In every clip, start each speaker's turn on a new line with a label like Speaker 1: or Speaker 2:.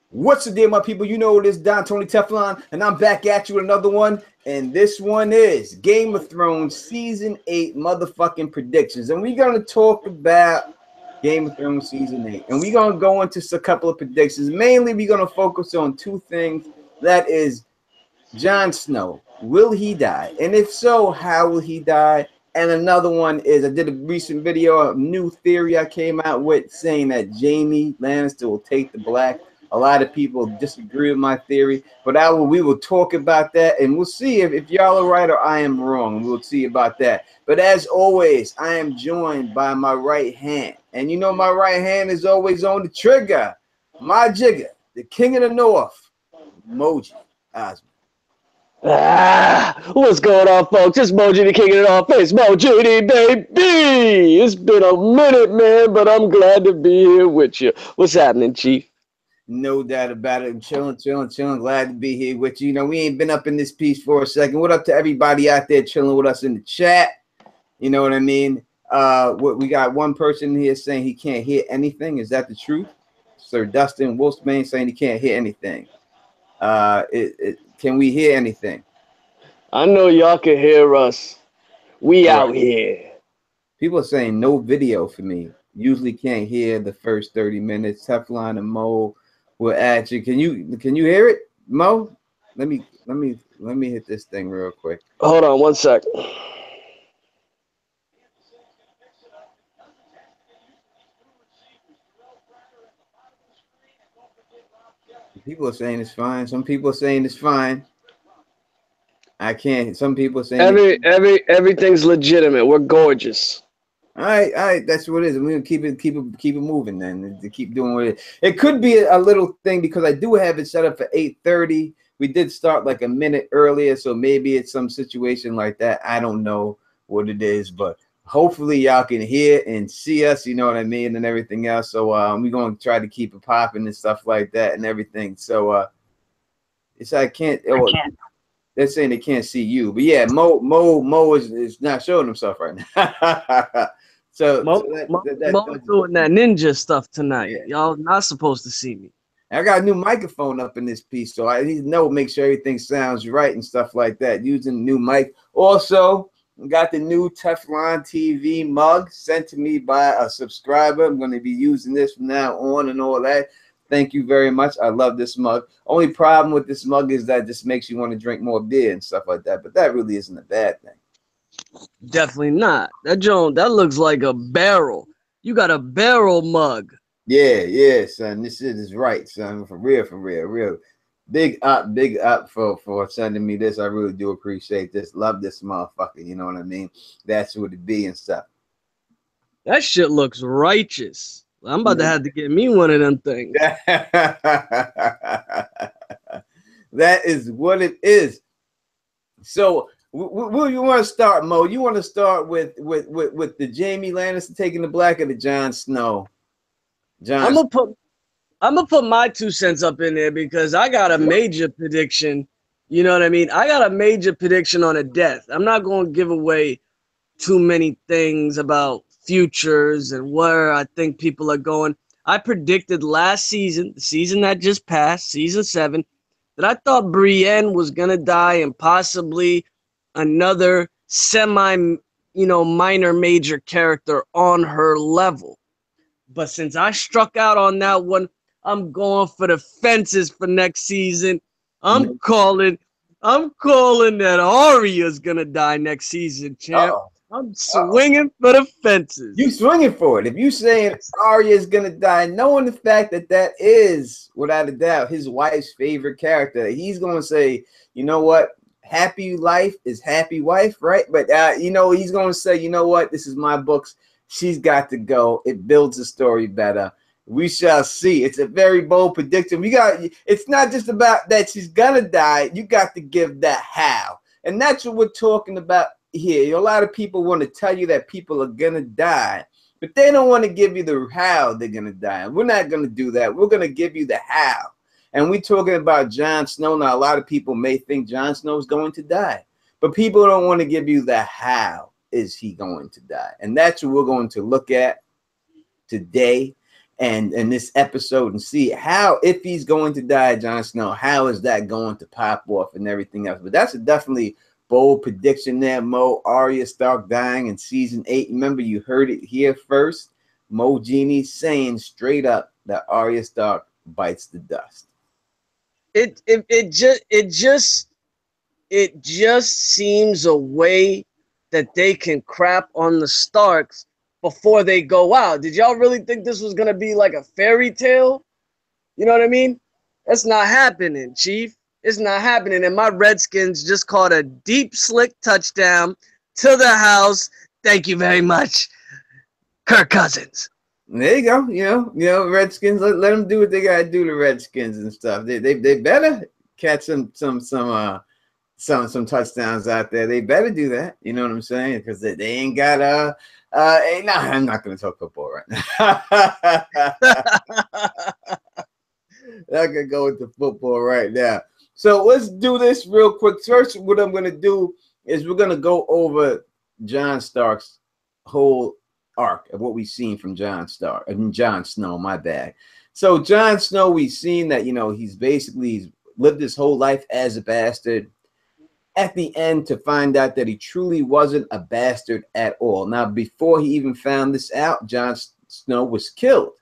Speaker 1: What's the deal, my people? You know it is Don Tony Teflon, and I'm back at you with another one. And this one is Game of Thrones Season 8 motherfucking predictions. And we're going to talk about Game of Thrones Season 8. And we're going to go into a couple of predictions. Mainly, we're going to focus on two things. That is Jon Snow. Will he die? And if so, how will he die? And another one is, I did a recent video, a new theory I came out with saying that Jaime Lannister will take the black. A lot of people disagree with my theory, but we will talk about that, and we'll see if y'all are right or I am wrong. We'll see about that. But as always, I am joined by my right hand, and you know my right hand is always on the trigger. My jigger, the king of the north, Moji Osmond.
Speaker 2: What's going on, folks? It's Moji, the king of the north. It's Moji, baby. It's been a minute, man, but I'm glad to be here with you. What's happening, Chief?
Speaker 1: No doubt about it. I'm chilling. Glad to be here with you. You know, we ain't been up in this piece for a second. What up to everybody out there chilling with us in the chat? You know what I mean? We got one person here saying he can't hear anything. Is that the truth? Sir Dustin Wolfsbane saying he can't hear anything. Can we hear anything?
Speaker 2: I know y'all can hear us. We out here.
Speaker 1: People are saying no video for me. Usually can't hear the first 30 minutes. Teflon and Mo will add you. Can you hear it, Mo? Let me hit this thing real quick.
Speaker 2: Hold on one sec.
Speaker 1: People are saying it's fine. Some people are saying it's fine. I can't. Some people are saying
Speaker 2: everything's legitimate. We're gorgeous.
Speaker 1: All right, that's what it is. We're gonna keep it moving then. To keep doing what it is. It could be a little thing because I do have it set up for 8:30. We did start like a minute earlier, so maybe it's some situation like that. I don't know what it is, but hopefully y'all can hear and see us. You know what I mean, and everything else. So we're gonna try to keep it popping and stuff like that and everything. So it's I can't. They're saying they can't see you, but yeah, Mo is not showing himself right now.
Speaker 2: Mo's doing that ninja stuff tonight. Yeah. Y'all not supposed to see me.
Speaker 1: I got a new microphone up in this piece, so I need to know, make sure everything sounds right and stuff like that. Using the new mic. Also, got the new Teflon TV mug sent to me by a subscriber. I'm going to be using this from now on and all that. Thank you very much. I love this mug. Only problem with this mug is that it just makes you want to drink more beer and stuff like that, but that really isn't a bad thing.
Speaker 2: Definitely not. That looks like a barrel. You got a barrel mug.
Speaker 1: Yeah, son. This shit is right, son. For real. Big up for sending me this. I really do appreciate this. Love this motherfucker. You know what I mean? That's what it be and stuff.
Speaker 2: That shit looks righteous. I'm about to have to get me one of them things.
Speaker 1: That is what it is. So, where you want to start, Mo? You want to start with the Jaime Lannister taking the black or the Jon Snow?
Speaker 2: I'm gonna put my 2 cents up in there because I got a major prediction. You know what I mean? I got a major prediction on a death. I'm not going to give away too many things about futures and where I think people are going. I predicted last season, the season that just passed, season 7, that I thought Brienne was gonna die and possibly another minor major character on her level. But since I struck out on that one, I'm going for the fences for next season. I'm calling that Arya's gonna die next season, champ. I'm swinging for the fences.
Speaker 1: You swinging for it. If you saying Arya is gonna die, knowing the fact that is without a doubt his wife's favorite character, he's gonna say, you know what, happy life is happy wife, right? But he's gonna say, you know what, this is my books. She's got to go. It builds the story better. We shall see. It's a very bold prediction. It's not just about that she's gonna die. You got to give that how, and that's what we're talking about here. A lot of people want to tell you that people are gonna die, but they don't want to give you the how they're gonna die. We're not gonna do that. We're gonna give you the how. And we're talking about Jon Snow. Now, a lot of people may think Jon Snow is going to die, but people don't want to give you the how is he going to die. And that's what we're going to look at today. and this episode and see how, if he's going to die, Jon Snow, how is that going to pop off and everything else. But that's a definitely bold prediction there, Mo. Arya Stark dying in season 8. Remember, you heard it here first. Mo Genie saying straight up that Arya Stark bites the dust.
Speaker 2: It just seems a way that they can crap on the Starks before they go out. Did y'all really think this was gonna be like a fairy tale? You know what I mean? That's not happening, Chief. It's not happening. And my Redskins just caught a deep, slick touchdown to the house. Thank you very much, Kirk Cousins.
Speaker 1: There you go. You know, Redskins. Let them do what they gotta do to Redskins and stuff. They better catch some touchdowns out there. They better do that. You know what I'm saying? Because they ain't got no, I'm not gonna talk football right now. Not gonna go into football right now. So let's do this real quick. First, what I'm gonna do is we're gonna go over Jon Stark's whole arc of what we've seen from Jon Snow, my bad. So Jon Snow, we've seen that, you know, he's lived his whole life as a bastard. At the end, to find out that he truly wasn't a bastard at all. Now, before he even found this out, Jon Snow was killed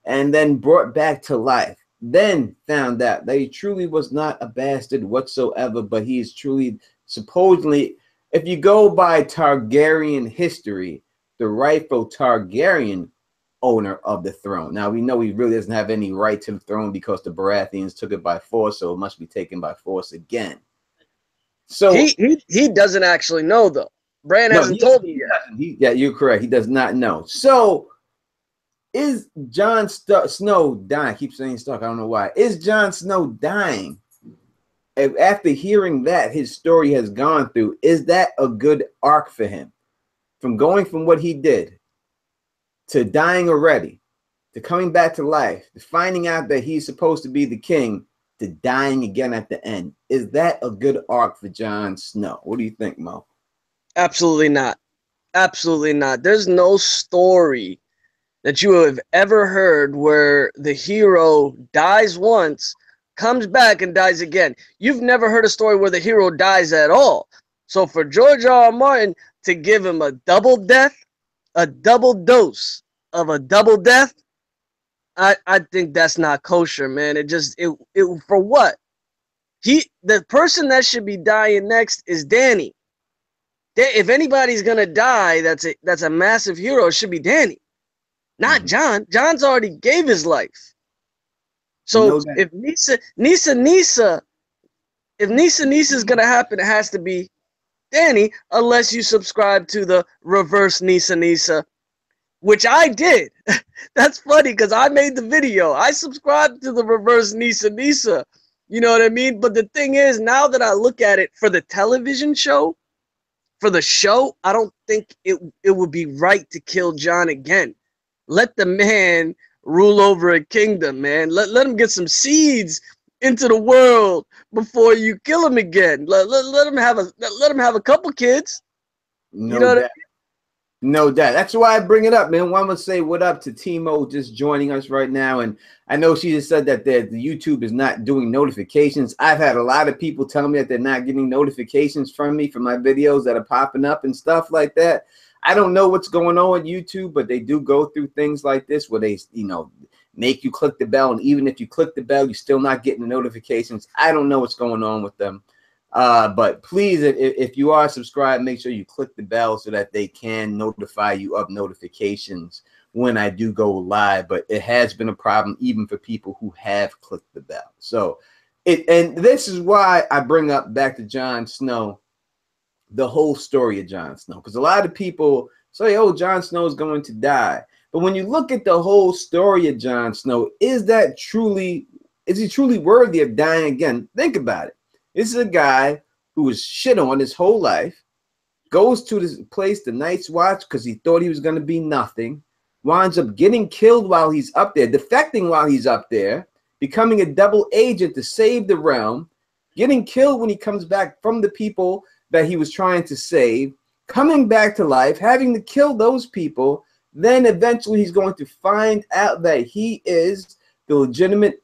Speaker 1: and then brought back to life. Then found out that he truly was not a bastard whatsoever, but he is truly, supposedly, if you go by Targaryen history, the rightful Targaryen owner of the throne. Now, we know he really doesn't have any right to the throne because the Baratheons took it by force, so it must be taken by force again. So
Speaker 2: he doesn't actually know, though. Bran hasn't told him yet.
Speaker 1: Yeah, you're correct. He does not know. So is Jon Snow dying? I keep saying Stark. I don't know why. Is Jon Snow dying? After hearing that his story has gone through, is that a good arc for him? From going from what he did to dying already, to coming back to life, to finding out that he's supposed to be the king, to dying again at the end. Is that a good arc for Jon Snow? What do you think, Mo?
Speaker 2: Absolutely not. Absolutely not. There's no story that you have ever heard where the hero dies once, comes back, and dies again. You've never heard a story where the hero dies at all. So for George R.R. Martin to give him a double death, a double dose of a double death, I think that's not kosher, man. It for what? The person that should be dying next is Dany. If anybody's gonna die, that's a massive hero. It should be Dany, not Jon. Jon's already gave his life. So if Nisa is gonna happen, it has to be Dany, unless you subscribe to the reverse Nisa, which I did. That's funny because I made the video. I subscribed to the reverse Nisa. You know what I mean? But the thing is, now that I look at it for the television show, I don't think it would be right to kill Jon again. Let the man rule over a kingdom, man. Let him get some seeds into the world before you kill him again. Let him have a couple kids.
Speaker 1: No, you know what I mean? No doubt. That's why I bring it up, man. I want to say what up to Timo just joining us right now. And I know she just said that the YouTube is not doing notifications. I've had a lot of people tell me that they're not getting notifications from me for my videos that are popping up and stuff like that. I don't know what's going on with YouTube, but they do go through things like this where they, you know, make you click the bell. And even if you click the bell, you're still not getting the notifications. I don't know what's going on with them. But please, if you are subscribed, make sure you click the bell so that they can notify you of notifications when I do go live. But it has been a problem even for people who have clicked the bell. So and this is why I bring up back to Jon Snow, the whole story of Jon Snow, because a lot of people say, oh, Jon Snow is going to die. But when you look at the whole story of Jon Snow, is he truly worthy of dying again? Think about it. This is a guy who was shit on his whole life, goes to this place, the Night's Watch, because he thought he was going to be nothing, winds up getting killed while he's up there, defecting while he's up there, becoming a double agent to save the realm, getting killed when he comes back from the people that he was trying to save, coming back to life, having to kill those people, Then eventually he's going to find out that he is the legitimate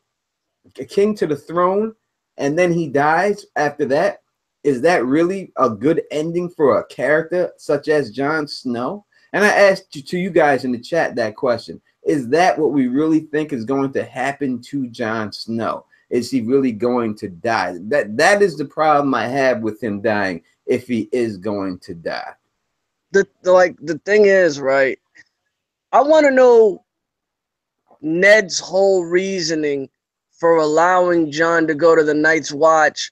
Speaker 1: king to the throne, and then he dies after that. Is that really a good ending for a character such as Jon Snow? And I asked you guys in the chat that question. Is that what we really think is going to happen to Jon Snow? Is he really going to die? That is the problem I have with him dying, if he is going to die.
Speaker 2: The thing is, right, I want to know Ned's whole reasoning for allowing Jon to go to the Night's Watch,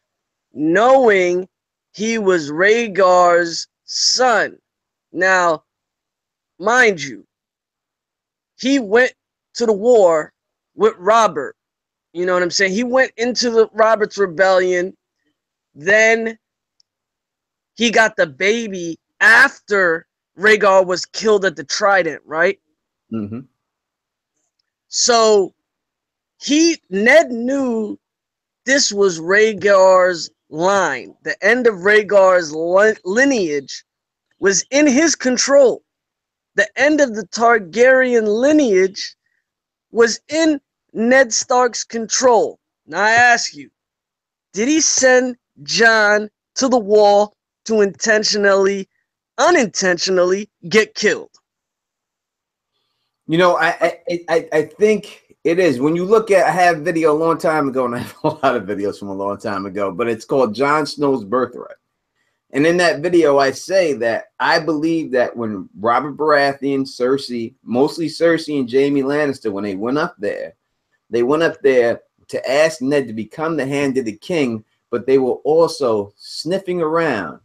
Speaker 2: knowing he was Rhaegar's son. Now, mind you, he went to the war with Robert. You know what I'm saying? He went into the Robert's rebellion. Then he got the baby after Rhaegar was killed at the Trident, right?
Speaker 1: Mm-hmm.
Speaker 2: So Ned knew this was Rhaegar's line. The end of Rhaegar's lineage was in his control. The end of the Targaryen lineage was in Ned Stark's control. Now I ask you, did he send Jon to the wall to unintentionally get killed?
Speaker 1: You know, I think it is. When you look at, I have a video a long time ago, and I have a lot of videos from a long time ago, but it's called Jon Snow's Birthright. And in that video, I say that I believe that when Robert Baratheon, Cersei, mostly Cersei and Jaime Lannister, when they went up there to ask Ned to become the Hand of the King, but they were also sniffing around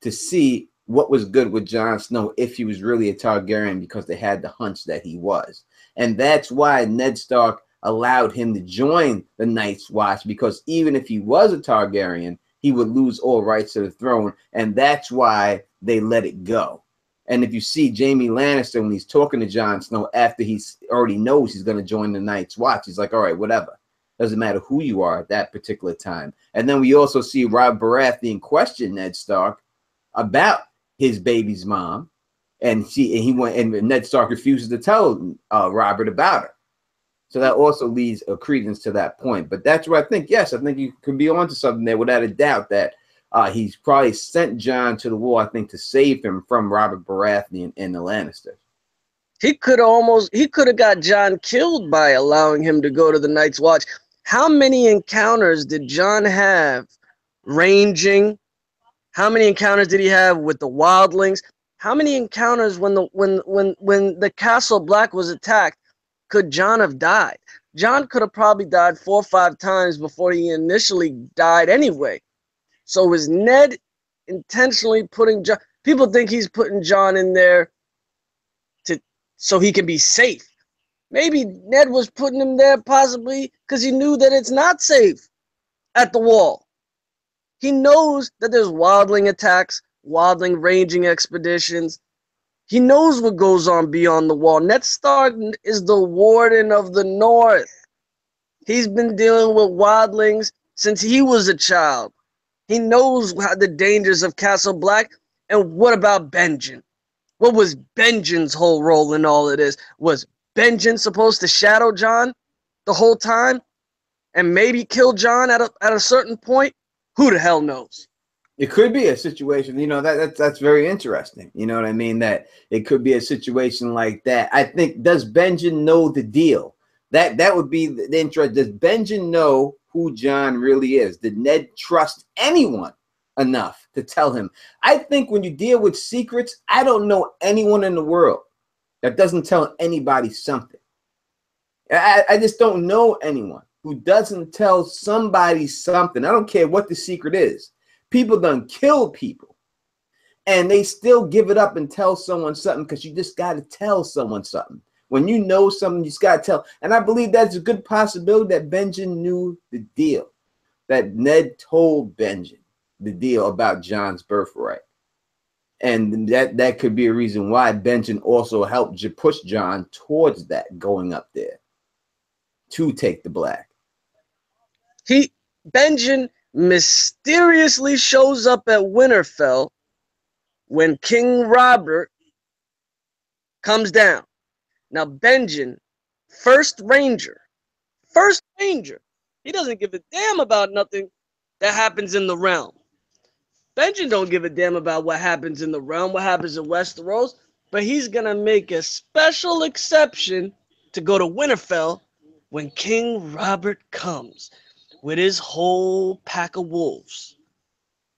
Speaker 1: to see what was good with Jon Snow, if he was really a Targaryen, because they had the hunch that he was. And that's why Ned Stark allowed him to join the Night's Watch, because even if he was a Targaryen, he would lose all rights to the throne, and that's why they let it go. And if you see Jaime Lannister, when he's talking to Jon Snow after he already knows he's going to join the Night's Watch, he's like, all right, whatever. Doesn't matter who you are at that particular time. And then we also see Robb Baratheon question Ned Stark about his baby's mom, and Ned Stark refuses to tell Robert about her. So that also leads a credence to that point. But that's where I think, yes, I think you could be onto something there without a doubt, that he's probably sent Jon to the wall, I think, to save him from Robert Baratheon and the Lannisters.
Speaker 2: He could have got Jon killed by allowing him to go to the Night's Watch. How many encounters did Jon have ranging? How many encounters did he have with the wildlings? How many encounters when the Castle Black was attacked could Jon have died? Jon could have probably died 4 or 5 times before he initially died anyway. So is Ned intentionally putting Jon? People think he's putting Jon in there so he can be safe. Maybe Ned was putting him there possibly because he knew that it's not safe at the wall. He knows that there's wildling attacks, wildling ranging expeditions. He knows what goes on beyond the wall. Ned Stark is the warden of the North. He's been dealing with wildlings since he was a child. He knows the dangers of Castle Black. And what about Benjen? What was Benjen's whole role in all of this? Was Benjen supposed to shadow Jon the whole time and maybe kill Jon at a certain point? Who the hell knows?
Speaker 1: It could be a situation, you know, that's very interesting. You know what I mean? That it could be a situation like that. I think, does Benjen know the deal? That would be the interest. Does Benjen know who Jon really is? Did Ned trust anyone enough to tell him? I think when you deal with secrets, I don't know anyone in the world that doesn't tell anybody something. I just don't know anyone who doesn't tell somebody something. I don't care what the secret is. People done kill people, and they still give it up and tell someone something, because you just got to tell someone something. When you know something, you just got to tell. And I believe that's a good possibility that Benjen knew the deal, that Ned told Benjen the deal about Jon's birthright. And that could be a reason why Benjen also helped push Jon towards that, going up there to take the Black.
Speaker 2: Benjen mysteriously shows up at Winterfell when King Robert comes down. Now, Benjen, first ranger, he doesn't give a damn about nothing that happens in the realm. Benjen don't give a damn about what happens in the realm, what happens in Westeros, but he's going to make a special exception to go to Winterfell when King Robert comes with his whole pack of wolves.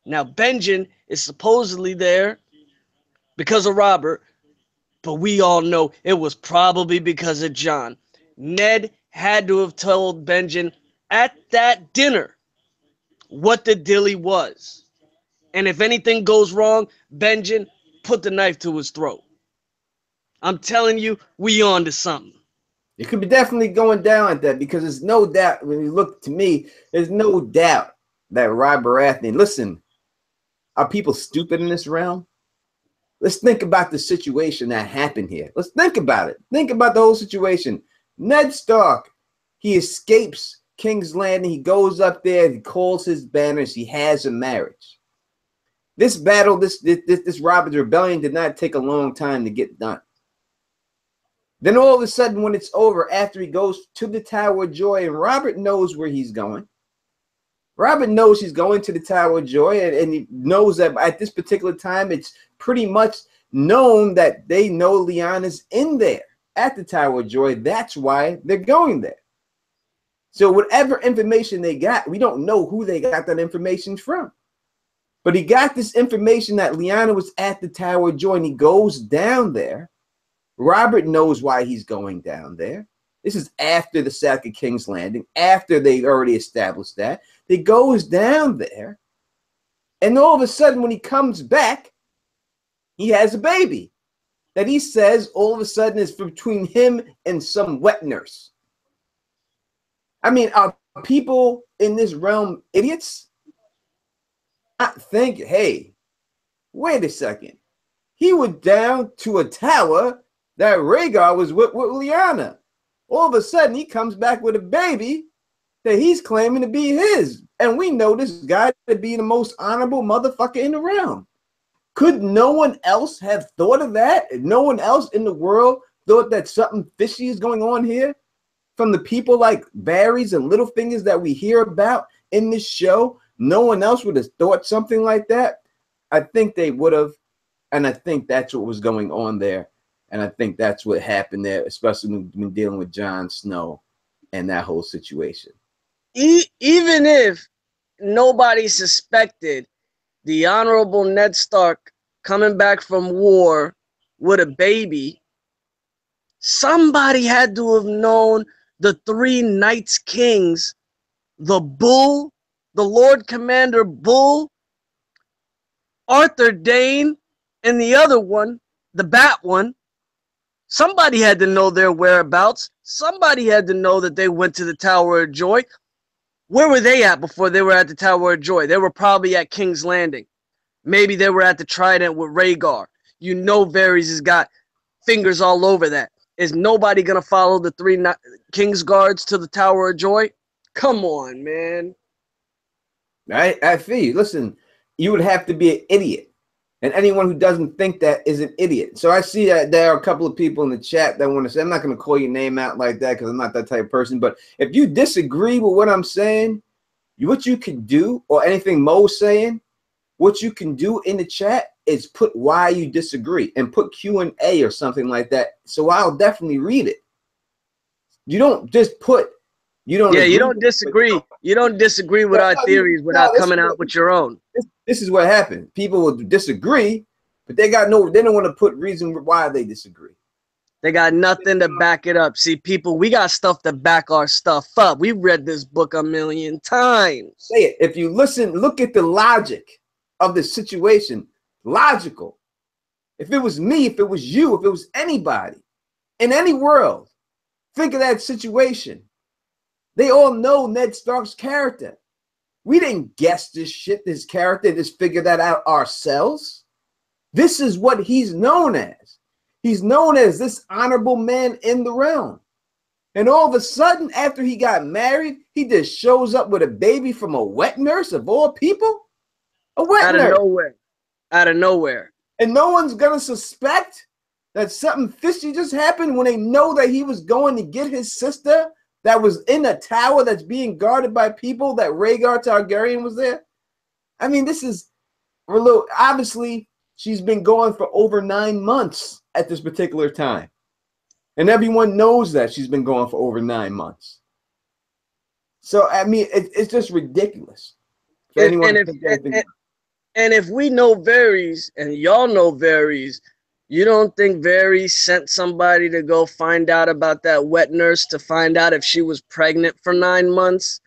Speaker 2: Now, Benjen is supposedly there because of Robert, but we all know it was probably because of Jon. Ned had to have told Benjen at that dinner what the dilly was. And if anything goes wrong, Benjen put the knife to his throat. I'm telling you, we on to something.
Speaker 1: It could be definitely going down at that, because there's no doubt, when you look to me, there's no doubt that Robert Baratheon, listen, are people stupid in this realm? Let's think about the situation that happened here. Let's think about it. Think about the whole situation. Ned Stark, he escapes King's Landing. He goes up there. He calls his banners. He has a marriage. This battle, this Robert's rebellion did not take a long time to get done. Then all of a sudden, when it's over, after he goes to the Tower of Joy, and Robert knows where he's going. Robert knows he's going to the Tower of Joy, and he knows that at this particular time, it's pretty much known that they know Lyanna's in there at the Tower of Joy. That's why they're going there. So whatever information they got, we don't know who they got that information from. But he got this information that Lyanna was at the Tower of Joy, and he goes down there. Robert knows why he's going down there. This is after the sack of King's Landing, after they've already established that. He goes down there, and all of a sudden, when he comes back, he has a baby that he says all of a sudden is between him and some wet nurse. I mean, are people in this realm idiots? I think, hey, wait a second. He went down to a tower that Rhaegar was with Lyanna. All of a sudden, he comes back with a baby that he's claiming to be his. And we know this guy to be the most honorable motherfucker in the realm. Could no one else have thought of that? No one else in the world thought that something fishy is going on here? From the people like Barrys and Littlefingers that we hear about in this show, no one else would have thought something like that? I think they would have, and I think that's what was going on there. And I think that's what happened there, especially when dealing with Jon Snow and that whole situation.
Speaker 2: Even if nobody suspected the Honorable Ned Stark coming back from war with a baby, somebody had to have known the three Knights Kings, the Bull, the Lord Commander Bull, Arthur Dayne, and the other one, the Bat one. Somebody had to know their whereabouts. Somebody had to know that they went to the Tower of Joy. Where were they at before they were at the Tower of Joy? They were probably at King's Landing. Maybe they were at the Trident with Rhaegar. You know Varys has got fingers all over that. Is nobody going to follow the three King's Guards to the Tower of Joy? Come on, man.
Speaker 1: I feel you. Listen, you would have to be an idiot. And anyone who doesn't think that is an idiot. So I see that there are a couple of people in the chat that want to say, I'm not going to call your name out like that because I'm not that type of person. But if you disagree with what I'm saying, what you can do, or anything Mo's saying, what you can do in the chat is put why you disagree and put Q&A or something like that. So I'll definitely read it. You don't just put, you don't.
Speaker 2: Yeah, you don't disagree. You don't disagree with our theories without coming out with your own.
Speaker 1: This is what happened. People will disagree, but they don't want to put reason why they disagree.
Speaker 2: They got nothing to back it up. See, people, we got stuff to back our stuff up. We've read this book a million times.
Speaker 1: Say it. If you listen, look at the logic of the situation. Logical. If it was me, if it was you, if it was anybody in any world, think of that situation. They all know Ned Stark's character. We didn't guess this shit, this character, just figure that out ourselves. This is what he's known as. He's known as this honorable man in the realm. And all of a sudden, after he got married, he just shows up with a baby from a wet nurse of all people. A wet nurse.
Speaker 2: Out of nowhere. Out of nowhere.
Speaker 1: And no one's going to suspect that something fishy just happened when they know that he was going to get his sister that was in a tower that's being guarded by people, that Rhaegar Targaryen was there? I mean, this is obviously she's been gone for over 9 months at this particular time. And everyone knows that she's been gone for over 9 months. So, I mean, it's just ridiculous. For anyone to think anything.
Speaker 2: And if we know Varys, and y'all know Varys, you don't think Varys sent somebody to go find out about that wet nurse to find out if she was pregnant for 9 months?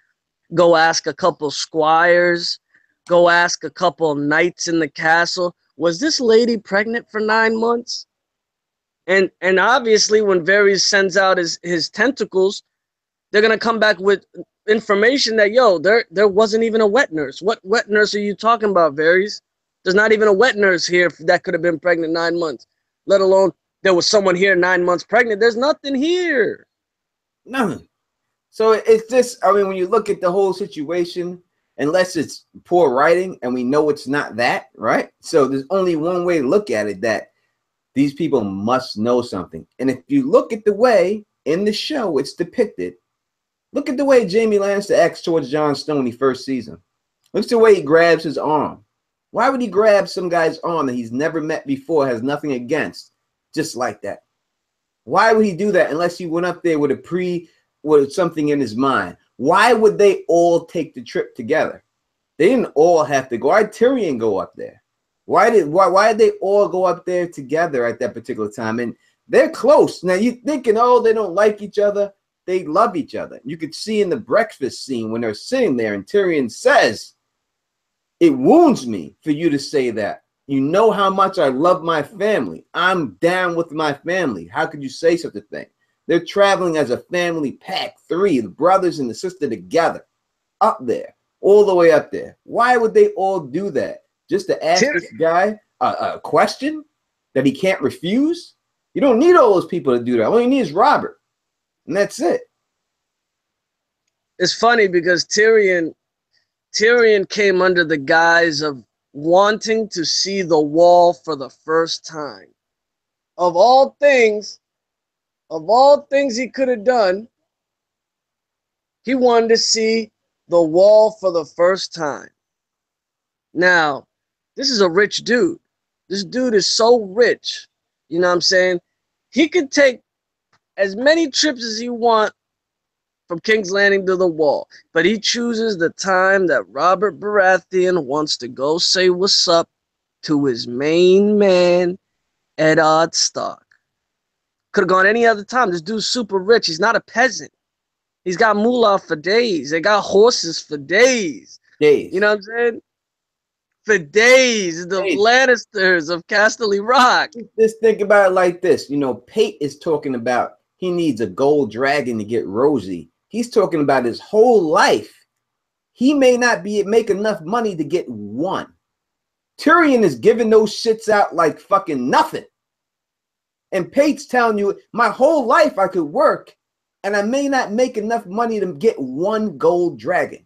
Speaker 2: Go ask a couple squires. Go ask a couple knights in the castle. Was this lady pregnant for 9 months? And obviously when Varys sends out his tentacles, they're going to come back with information that, yo, there wasn't even a wet nurse. What wet nurse are you talking about, Varys? There's not even a wet nurse here that could have been pregnant 9 months, let alone there was someone here 9 months pregnant. There's nothing here.
Speaker 1: Nothing. So it's just, I mean, when you look at the whole situation, unless it's poor writing, and we know it's not that, right? So there's only one way to look at it, that these people must know something. And if you look at the way in the show it's depicted, look at the way Jaime Lannister acts towards Jon Snow in the first season. Look at the way he grabs his arm. Why would he grab some guy's arm that he's never met before, has nothing against, just like that? Why would he do that unless he went up there with something in his mind? Why would they all take the trip together? They didn't all have to go. Why did Tyrion go up there? Why did they all go up there together at that particular time? And they're close. Now you're thinking, oh, they don't like each other. They love each other. You could see in the breakfast scene when they're sitting there and Tyrion says, it wounds me for you to say that. You know how much I love my family. I'm down with my family. How could you say such a thing? They're traveling as a family pack, 3, the brothers and the sister together, up there, all the way up there. Why would they all do that? Just to ask this guy a question that he can't refuse? You don't need all those people to do that. All you need is Robert. And that's it.
Speaker 2: It's funny because Tyrion came under the guise of wanting to see the wall for the first time. Of all things he could have done, he wanted to see the wall for the first time. Now, this is a rich dude. This dude is so rich. You know what I'm saying? He could take as many trips as he wants from King's Landing to the wall, but he chooses the time that Robert Baratheon wants to go say what's up to his main man, Ned Stark. Could have gone any other time. This dude's super rich. He's not a peasant. He's got moolah for days. They got horses for days. You know what I'm saying? For days. The Lannisters of Casterly Rock.
Speaker 1: Just think about it like this. You know, Pate is talking about he needs a gold dragon to get Rosie. He's talking about his whole life. He may not make enough money to get one. Tyrion is giving those shits out like fucking nothing. And Pate's telling you, my whole life I could work, and I may not make enough money to get one gold dragon.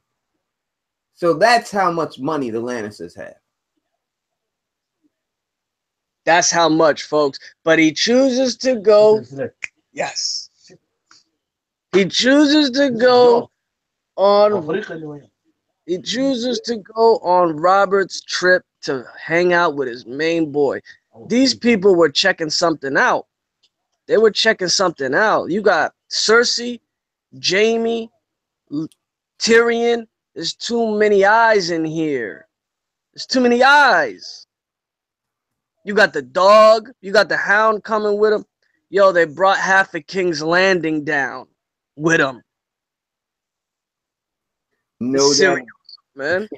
Speaker 1: So that's how much money the Lannisters have.
Speaker 2: That's how much, folks. But he chooses to go. Yes. He chooses to go on. He chooses to go on Robert's trip to hang out with his main boy. These people were checking something out. They were checking something out. You got Cersei, Jaime, Tyrion. There's too many eyes in here. There's too many eyes. You got the dog. You got the hound coming with him. Yo, they brought half of King's Landing down with them.
Speaker 1: No doubt,
Speaker 2: man.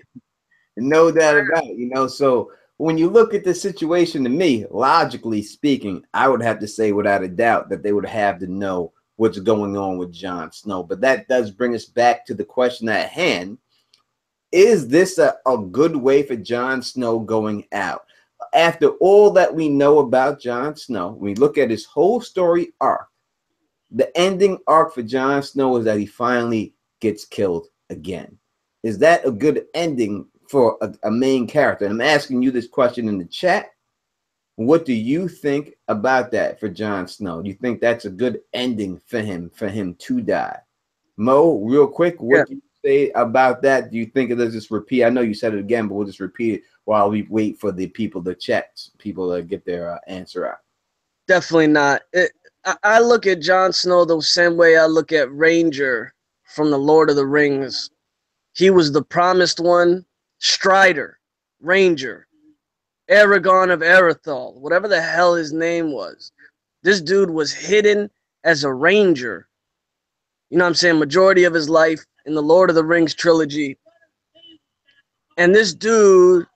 Speaker 1: No doubt about it. You know, so when you look at the situation, to me, logically speaking, I would have to say without a doubt that they would have to know what's going on with Jon Snow. But that does bring us back to the question at hand. Is this a good way for Jon Snow going out? After all that we know about Jon Snow, we look at his whole story arc. The ending arc for Jon Snow is that he finally gets killed again. Is that a good ending for a main character? And I'm asking you this question in the chat. What do you think about that for Jon Snow? Do you think that's a good ending for him to die? Mo, real quick, what do you say about that? Do you think it'll just repeat? I know you said it again, but we'll just repeat it while we wait for the people to get their answer out.
Speaker 2: Definitely not. I look at Jon Snow the same way I look at Ranger from the Lord of the Rings. He was the promised one, Strider, Ranger, Aragorn of Erythal, whatever the hell his name was. This dude was hidden as a ranger. You know what I'm saying? Majority of his life in the Lord of the Rings trilogy. And this dude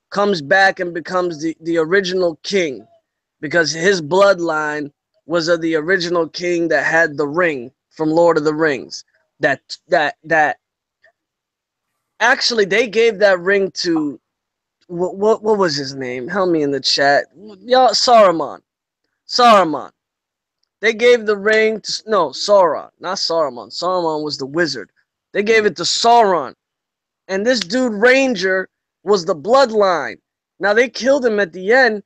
Speaker 2: comes back and becomes the original king because his bloodline was of the original king that had the ring from Lord of the Rings. That actually they gave that ring to what was his name? Help me in the chat. Y'all, Saruman. They gave the ring to Sauron, not Saruman. Saruman was the wizard. They gave it to Sauron. And this dude Ranger was the bloodline. Now they killed him at the end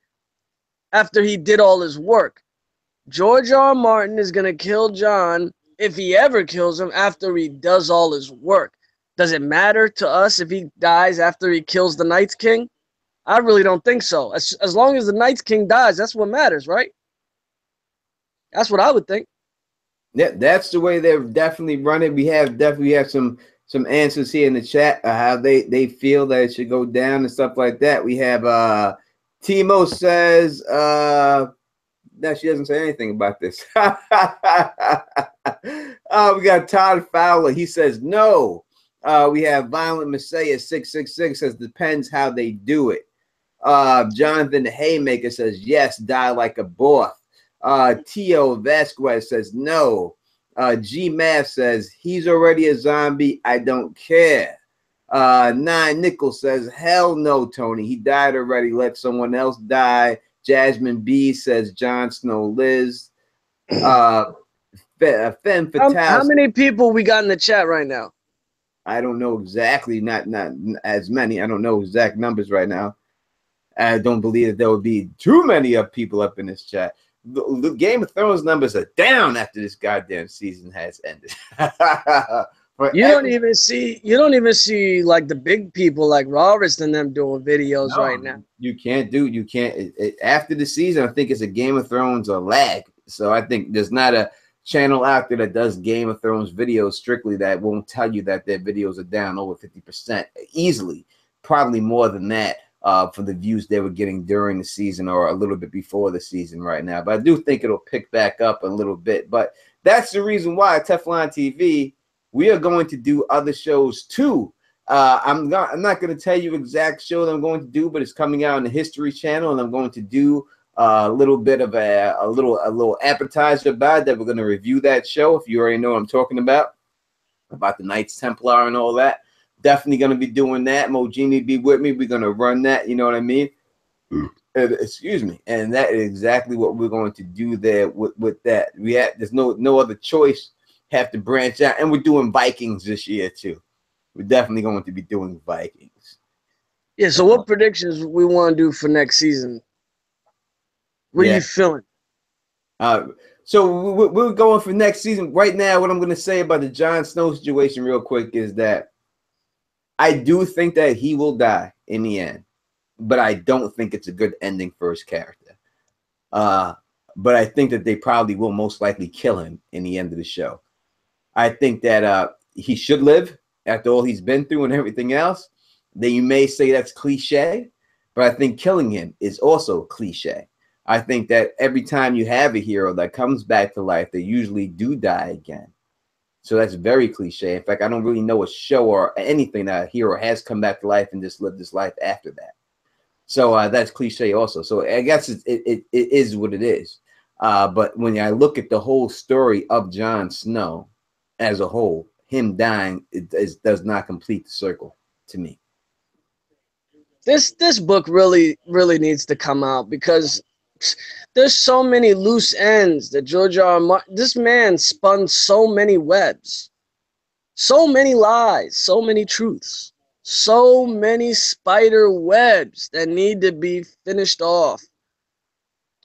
Speaker 2: after he did all his work. George R. R. Martin is going to kill Jon, if he ever kills him, after he does all his work. Does it matter to us if he dies after he kills the Night's King? I really don't think so. As long as the Night's King dies, that's what matters, right? That's what I would think.
Speaker 1: Yeah, that's the way they're definitely running. We have some answers here in the chat how they feel that it should go down and stuff like that. We have Timo says no, she doesn't say anything about this. We got Todd Fowler. He says no. We have Violent Messiah 666 says depends how they do it. Jonathan Haymaker says yes, die like a boss. Tio Vasquez says no. G Math says he's already a zombie. I don't care. Nine Nickel says hell no, Tony. He died already. Let someone else die. Jasmine B says Jon Snow Liz. Femme Fatale.
Speaker 2: How many people we got in the chat right now?
Speaker 1: I don't know exactly. Not as many. I don't know exact numbers right now. I don't believe that there would be too many of people up in this chat. The Game of Thrones numbers are down after this goddamn season has ended.
Speaker 2: You don't even see like the big people like Roberts and them doing videos right now.
Speaker 1: You can't after the season. I think it's a Game of Thrones or lag. So I think there's not a channel out there that does Game of Thrones videos strictly that won't tell you that their videos are down over 50% easily, probably more than that. For the views they were getting during the season or a little bit before the season right now. But I do think it'll pick back up a little bit. But that's the reason why Teflon TV, we are going to do other shows too. I'm not going to tell you exact show that I'm going to do, but it's coming out on the History Channel, and I'm going to do a little bit of a little appetizer about that. We're going to review that show. If you already know what I'm talking about the Knights Templar and all that. Definitely going to be doing that. Mojini be with me. We're going to run that. You know what I mean? Excuse me. And that is exactly what we're going to do there with that. There's no other choice. Have to branch out. And we're doing Vikings this year too. We're definitely going to be doing Vikings.
Speaker 2: Yeah. So what predictions we want to do for next season? What are you feeling?
Speaker 1: So we're going for next season. Right now, what I'm going to say about the Jon Snow situation real quick is that I do think that he will die in the end, but I don't think it's a good ending for his character. But I think that they probably will most likely kill him in the end of the show. I think that he should live after all he's been through and everything else. Then you may say that's cliche, but I think killing him is also cliche. I think that every time you have a hero that comes back to life, they usually do die again. So that's very cliche. In fact, I don't really know a show or anything that a hero has come back to life and just lived his life after that. So that's cliche also. So I guess it is what it is. But when I look at the whole story of Jon Snow as a whole, him dying does not complete the circle to me.
Speaker 2: This book really needs to come out because there's so many loose ends that George R. R. Martin, this man spun so many webs, so many lies, so many truths, so many spider webs that need to be finished off.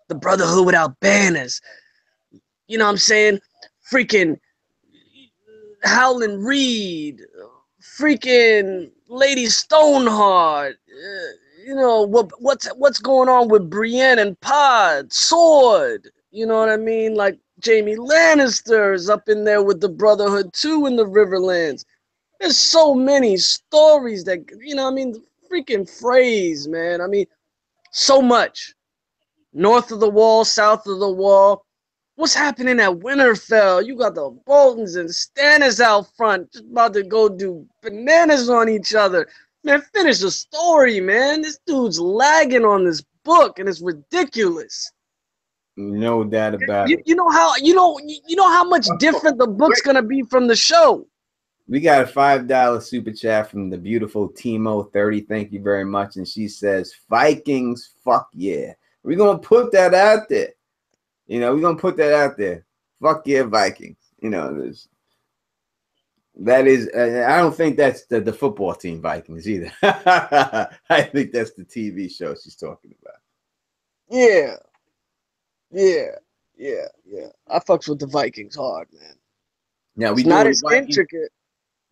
Speaker 2: the Brotherhood without banners. You know what I'm saying? Freaking Howland Reed, freaking Lady Stoneheart. You know what's going on with Brienne and Pod, Sword. You know what I mean? Like Jaime Lannister is up in there with the Brotherhood too in the Riverlands. There's so many stories that, you know, I mean, the freaking phrase, man. I mean, so much. North of the Wall, south of the Wall. What's happening at Winterfell? You got the Boltons and Stannis out front, just about to go do bananas on each other. Man, finish the story, man. This dude's lagging on this book, and it's ridiculous.
Speaker 1: No doubt about it.
Speaker 2: You know how much different the book's gonna be from the show.
Speaker 1: We got a $5 super chat from the beautiful Timo30. Thank you very much. And she says, Vikings, fuck yeah. We're going to put that out there. You know, we're going to put that out there. Fuck yeah, Vikings. You know, that is, I don't think that's the football team Vikings either. I think that's the TV show she's talking about.
Speaker 2: Yeah. I fucks with the Vikings hard, man.
Speaker 1: Now,
Speaker 2: it's not as intricate.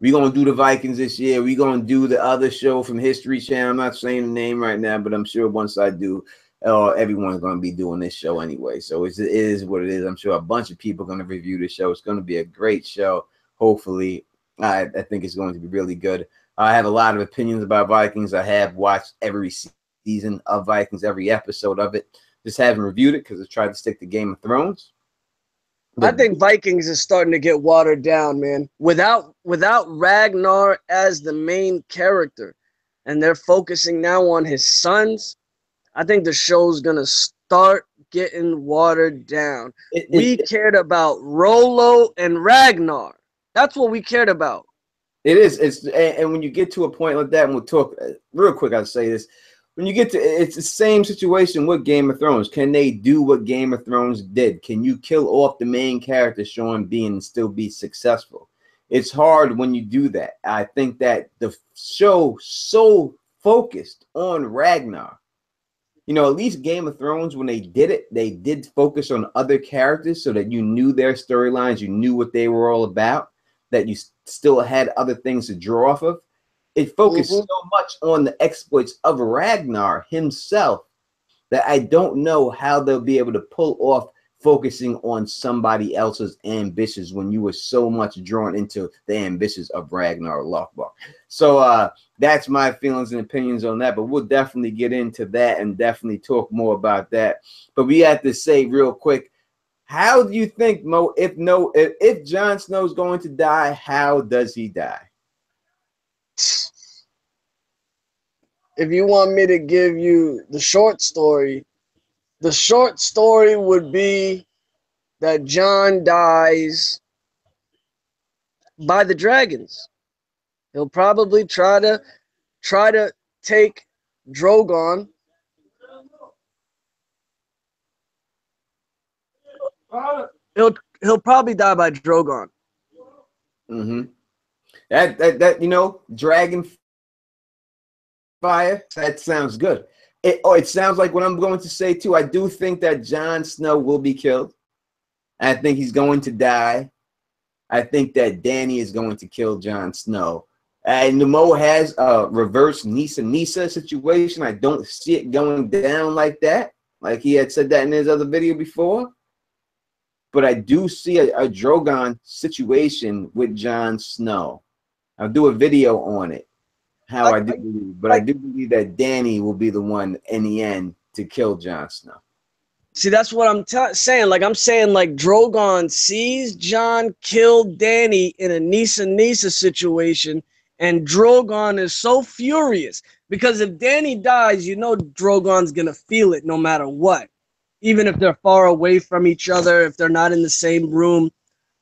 Speaker 1: We're going to do the Vikings this year. We're going to do the other show from History Channel. I'm not saying the name right now, but I'm sure once I do, everyone's going to be doing this show anyway. So it is what it is. I'm sure a bunch of people are going to review the show. It's going to be a great show. Hopefully, I think it's going to be really good. I have a lot of opinions about Vikings. I have watched every season of Vikings, every episode of it. Just haven't reviewed it because I tried to stick to Game of Thrones.
Speaker 2: I think Vikings is starting to get watered down, man. Without Ragnar as the main character, and they're focusing now on his sons, I think the show's gonna start getting watered down. We cared about Rollo and Ragnar. That's what we cared about.
Speaker 1: It is. And when you get to a point like that, and we'll talk real quick, I'll say this. When you get to, it's the same situation with Game of Thrones. Can they do what Game of Thrones did? Can you kill off the main character, Sean Bean, and still be successful? It's hard when you do that. I think that the show so focused on Ragnar. You know, at least Game of Thrones, when they did it, they did focus on other characters so that you knew their storylines, you knew what they were all about, that you still had other things to draw off of. It focused so much on the exploits of Ragnar himself that I don't know how they'll be able to pull off focusing on somebody else's ambitions when you were so much drawn into the ambitions of Ragnar Lothbrok. So that's my feelings and opinions on that, but we'll definitely get into that and definitely talk more about that. But we have to say real quick, how do you think, Mo, if Jon Snow is going to die, how does he die?
Speaker 2: If you want me to give you the short story would be that Jon dies by the dragons. He'll probably try to take Drogon. He'll probably die by Drogon.
Speaker 1: That you know, dragon fire, that sounds good. It sounds like what I'm going to say too. I do think that Jon Snow will be killed. I think he's going to die. I think that Dany is going to kill Jon Snow. And Mo has a reverse Nisa situation. I don't see it going down like that. Like he had said that in his other video before. But I do see a Drogon situation with Jon Snow. I'll do a video on it. I do believe, but I do believe that Dany will be the one in the end to kill Jon Snow.
Speaker 2: See, that's what I'm saying. Like I'm saying, like Drogon sees Jon kill Dany in a Nisa situation, and Drogon is so furious because if Dany dies, you know Drogon's gonna feel it no matter what, even if they're far away from each other, if they're not in the same room.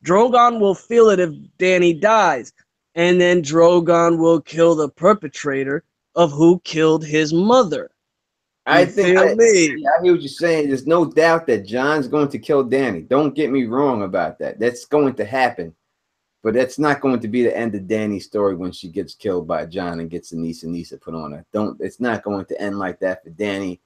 Speaker 2: Drogon will feel it if Dany dies. And then Drogon will kill the perpetrator of who killed his mother.
Speaker 1: I hear what you're saying. There's no doubt that Jon's going to kill Dany. Don't get me wrong about that. That's going to happen. But that's not going to be the end of Dany's story when she gets killed by Jon and gets the Nisa put on her. It's not going to end like that for Dany.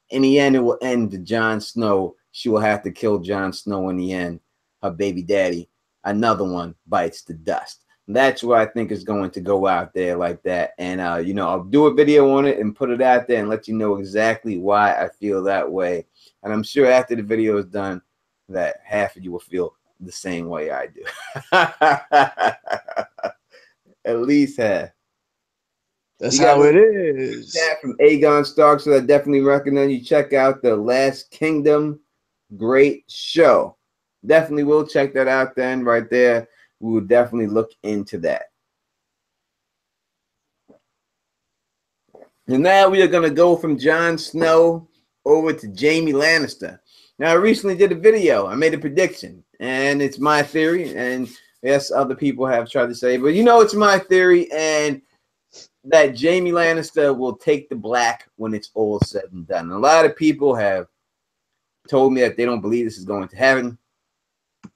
Speaker 1: In the end, it will end to Jon Snow. She will have to kill Jon Snow in the end. Her baby daddy, another one, bites the dust. That's what I think is going to go out there like that. And, you know, I'll do a video on it and put it out there and let you know exactly why I feel that way. And I'm sure after the video is done that half of you will feel the same way I do. At least half.
Speaker 2: That's how it is.
Speaker 1: From Jon Stark, so I definitely recommend you check out the Last Kingdom. Great show. Definitely will check that out then right there. We will definitely look into that. And now we are going to go from Jon Snow over to Jaime Lannister. Now, I recently did a video. I made a prediction, and it's my theory, and yes, other people have tried to say, but you know it's my theory, and that Jaime Lannister will take the black when it's all said and done. And a lot of people have told me that they don't believe this is going to happen.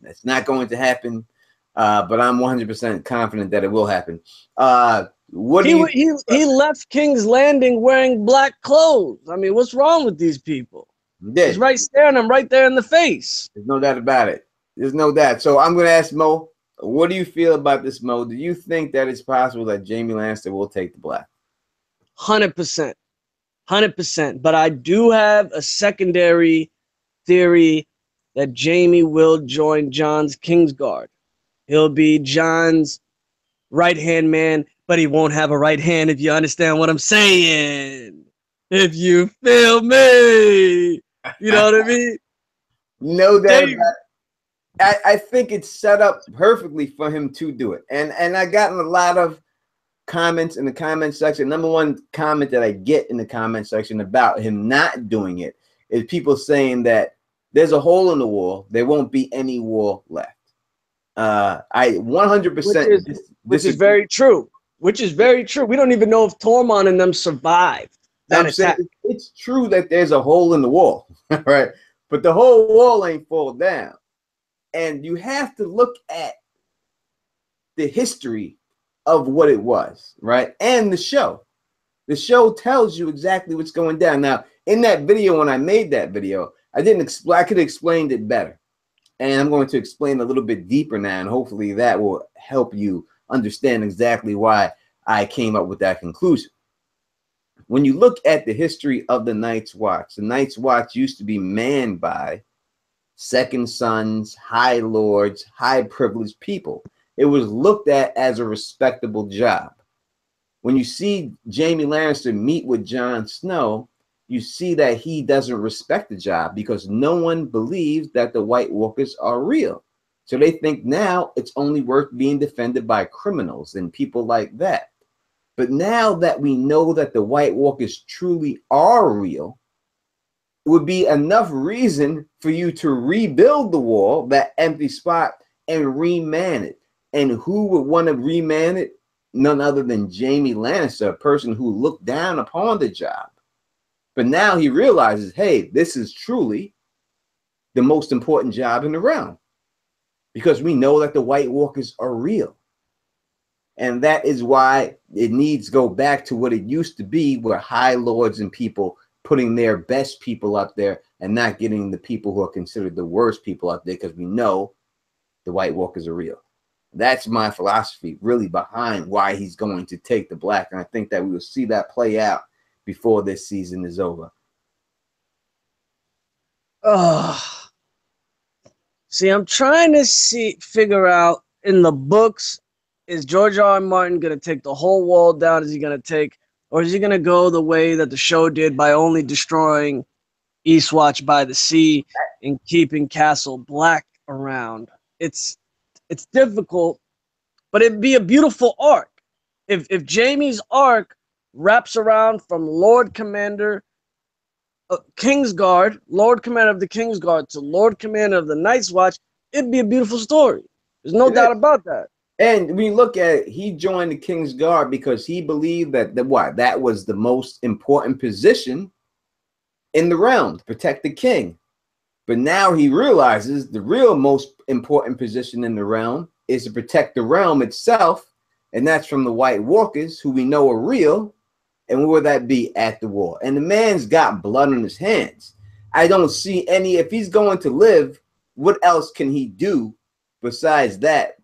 Speaker 1: That's not going to happen, but I'm 100% confident that it will happen.
Speaker 2: He left King's Landing wearing black clothes. I mean, what's wrong with these people? He's right staring him right there in the face.
Speaker 1: There's no doubt about it. There's no doubt. So I'm going to ask Mo, what do you feel about this, Mo? Do you think that it's possible that Jaime Lannister will take the black?
Speaker 2: 100%. 100%. But I do have a secondary theory that Jaime will join Jon's Kingsguard. He'll be Jon's right-hand man, but he won't have a right hand, if you understand what I'm saying. If you feel me. You know what I mean?
Speaker 1: No doubt about it. I think it's set up perfectly for him to do it. And I gotten a lot of comments in the comment section. Number one comment that I get in the comment section about him not doing it is people saying that there's a hole in the wall. There won't be any wall left. I 100%.
Speaker 2: Which is very true. Which is very true. We don't even know if Tormund and them survived that attack.
Speaker 1: It's true that there's a hole in the wall, right? But the whole wall ain't fall down. And you have to look at the history of what it was, right? And the show. The show tells you exactly what's going down. Now, in that video, when I made that video, I could have explained it better. And I'm going to explain a little bit deeper now, and hopefully that will help you understand exactly why I came up with that conclusion. When you look at the history of the Night's Watch used to be manned by second sons, high lords, high privileged people. It was looked at as a respectable job. When you see Jaime Lannister meet with Jon Snow, you see that he doesn't respect the job because no one believes that the White Walkers are real. So they think now it's only worth being defended by criminals and people like that. But now that we know that the White Walkers truly are real, it would be enough reason for you to rebuild the wall, that empty spot, and reman it. And who would want to reman it? None other than Jaime Lannister, a person who looked down upon the job. But now he realizes, hey, this is truly the most important job in the realm, because we know that the White Walkers are real. And that is why it needs to go back to what it used to be, where high lords and people putting their best people up there and not getting the people who are considered the worst people up there, because we know the White Walkers are real. That's my philosophy really behind why he's going to take the black. And I think that we will see that play out before this season is over.
Speaker 2: See, I'm trying to figure out in the books, is George R. R. Martin going to take the whole wall down? Is he going to take, or is he going to go the way that the show did by only destroying Eastwatch by the Sea and keeping Castle Black around? It's difficult, but it'd be a beautiful arc. If Jaime's arc wraps around from Lord Commander Kingsguard, Lord Commander of the Kingsguard, to Lord Commander of the Night's Watch, it'd be a beautiful story. There's no doubt about that.
Speaker 1: And when you look at it, he joined the Kingsguard because he believed that that was the most important position in the realm, to protect the king. But now he realizes the real most important position in the realm is to protect the realm itself, and that's from the White Walkers, who we know are real. And where would that be? At the wall. And the man's got blood on his hands. I don't see any. If he's going to live, what else can he do besides that